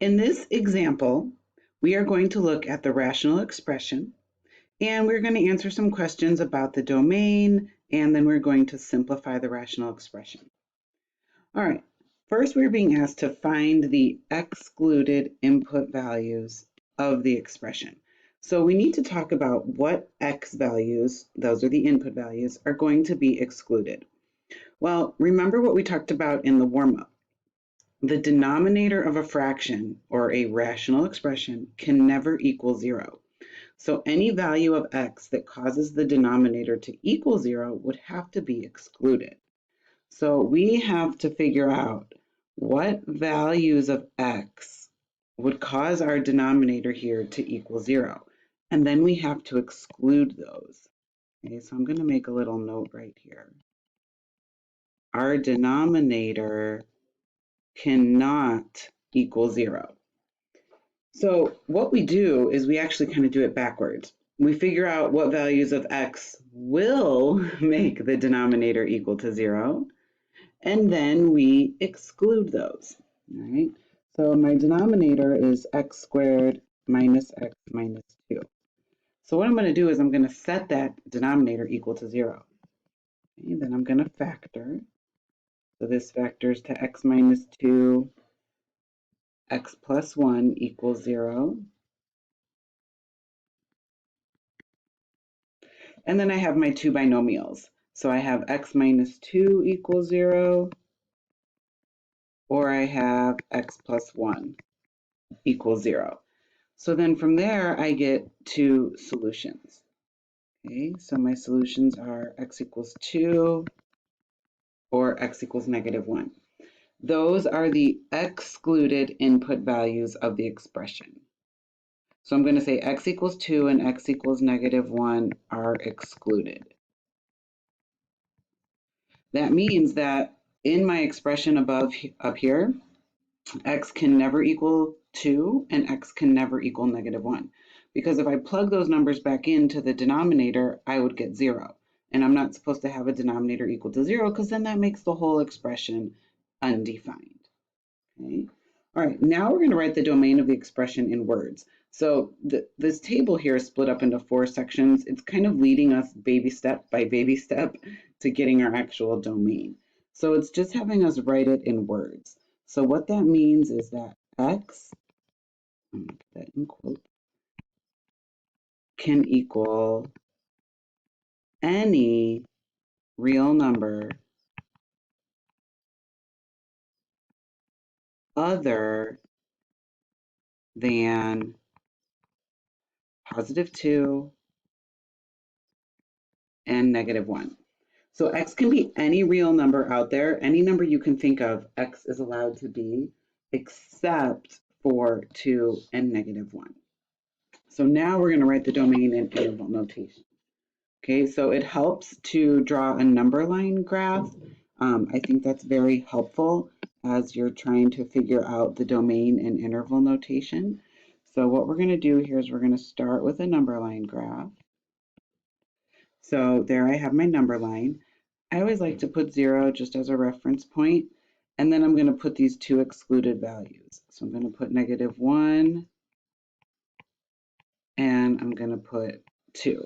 In this example, we are going to look at the rational expression, and we're going to answer some questions about the domain, and then we're going to simplify the rational expression. All right, first we're being asked to find the excluded input values of the expression. So we need to talk about what x values, those are the input values, are going to be excluded. Well, remember what we talked about in the warm-up. The denominator of a fraction or a rational expression can never equal 0. So any value of x that causes the denominator to equal 0 would have to be excluded. So we have to figure out what values of x would cause our denominator here to equal 0. And then we have to exclude those. Okay, so I'm going to make a little note right here. Our denominator cannot equal 0. So what we do is we actually kind of do it backwards. We figure out what values of x will make the denominator equal to 0, and then we exclude those. All right. So my denominator is x squared minus x minus 2. So what I'm going to do is I'm going to set that denominator equal to 0. Okay, then I'm going to factor. So this factors to x minus 2, x plus 1 equals 0. And then I have my two binomials. So I have x minus 2 equals 0, or I have x plus 1 equals 0. So then from there, I get two solutions. Okay, so my solutions are x equals 2 or x equals negative 1. Those are the excluded input values of the expression. So I'm going to say x equals 2 and x equals negative 1 are excluded. That means that in my expression above up here, x can never equal 2 and x can never equal negative 1. Because if I plug those numbers back into the denominator, I would get 0. And I'm not supposed to have a denominator equal to 0 because then that makes the whole expression undefined. Okay. All right, now we're going to write the domain of the expression in words. So this table here is split up into 4 sections. It's kind of leading us baby step by baby step to getting our actual domain. So it's just having us write it in words. So what that means is that x, I'm going to put that in quotes, can equal any real number other than positive 2 and negative 1. So x can be any real number out there, any number you can think of, x is allowed to be, except for 2 and negative 1. So now we're going to write the domain in interval notation. Okay, so it helps to draw a number line graph. I think that's very helpful as you're trying to figure out the domain in interval notation. So what we're going to do here is we're going to start with a number line graph. So there I have my number line. I always like to put 0 just as a reference point, and then I'm going to put these two excluded values. So I'm going to put negative 1, and I'm going to put 2.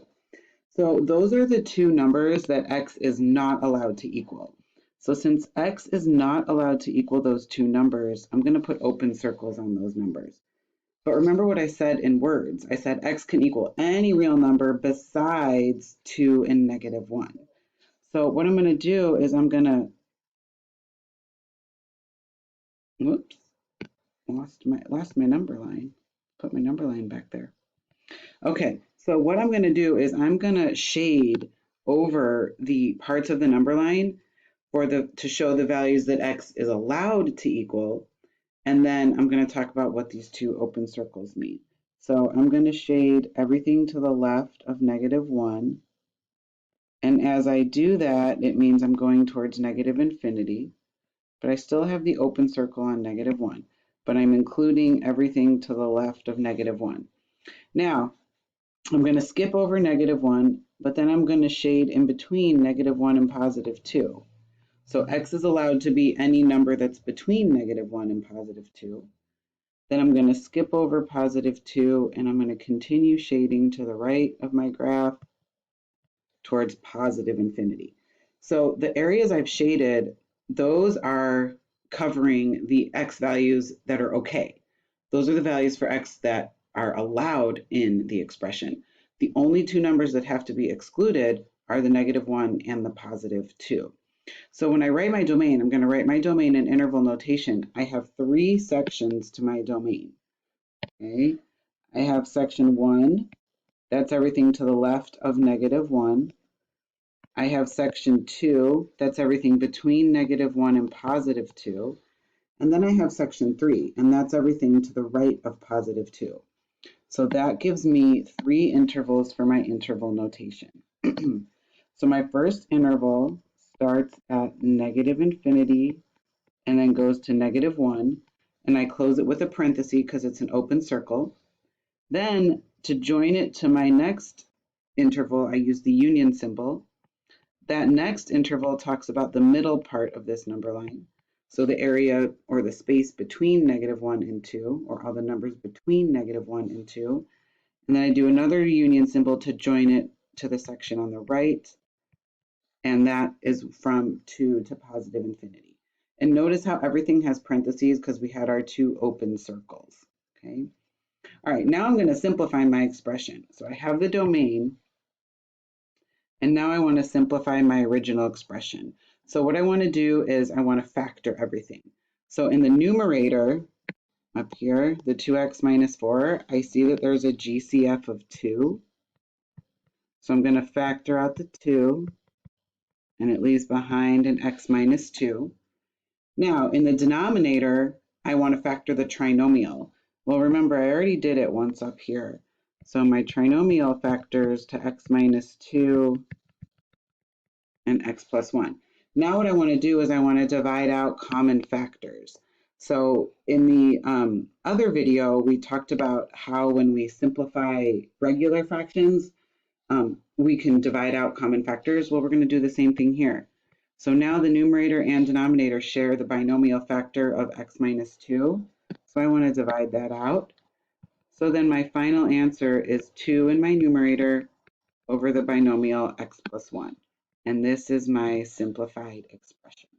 So those are the two numbers that x is not allowed to equal. So since x is not allowed to equal those two numbers, I'm going to put open circles on those numbers. But remember what I said in words. I said x can equal any real number besides 2 and negative 1. So what I'm going to do is I'm going to, whoops, lost my number line. Put my number line back there. Okay, so what I'm going to do is I'm going to shade over the parts of the number line to show the values that x is allowed to equal, and then I'm going to talk about what these two open circles mean. So I'm going to shade everything to the left of negative 1, and as I do that, it means I'm going towards negative infinity, but I still have the open circle on negative 1, but I'm including everything to the left of negative 1. Now, I'm going to skip over negative 1, but then I'm going to shade in between negative 1 and positive 2. So x is allowed to be any number that's between negative 1 and positive 2. Then I'm going to skip over positive 2, and I'm going to continue shading to the right of my graph towards positive infinity. So the areas I've shaded, those are covering the x values that are okay. Those are the values for x that are allowed in the expression. The only two numbers that have to be excluded are the -1 and the positive 2. So when I write my domain, I'm going to write my domain in interval notation. I have 3 sections to my domain. Okay, I have section 1, that's everything to the left of -1. I have section 2, that's everything between -1 and positive 2. And then I have section 3, and that's everything to the right of positive 2. So that gives me 3 intervals for my interval notation. So my first interval starts at -infinity and then goes to -1, and I close it with a parenthesis because it's an open circle. Then to join it to my next interval, I use the union symbol. That next interval talks about the middle part of this number line. So the area or the space between -1 and 2, or all the numbers between -1 and 2. And then I do another union symbol to join it to the section on the right. And that is from 2 to positive infinity. And notice how everything has parentheses because we had our 2 open circles. Okay. All right, now I'm going to simplify my expression. So I have the domain. And now I want to simplify my original expression. So what I want to do is I want to factor everything. So in the numerator, up here, the 2x minus 4, I see that there's a GCF of 2. So I'm going to factor out the 2, and it leaves behind an x minus 2. Now, in the denominator, I want to factor the trinomial. Well, remember, I already did it once up here. So my trinomial factors to x minus 2 and x plus 1. Now what I want to do is I want to divide out common factors. So in the other video, we talked about how when we simplify regular fractions, we can divide out common factors. Well, we're going to do the same thing here. So now the numerator and denominator share the binomial factor of x minus 2. So I want to divide that out. So then my final answer is 2 in my numerator over the binomial x plus 1. And this is my simplified expression.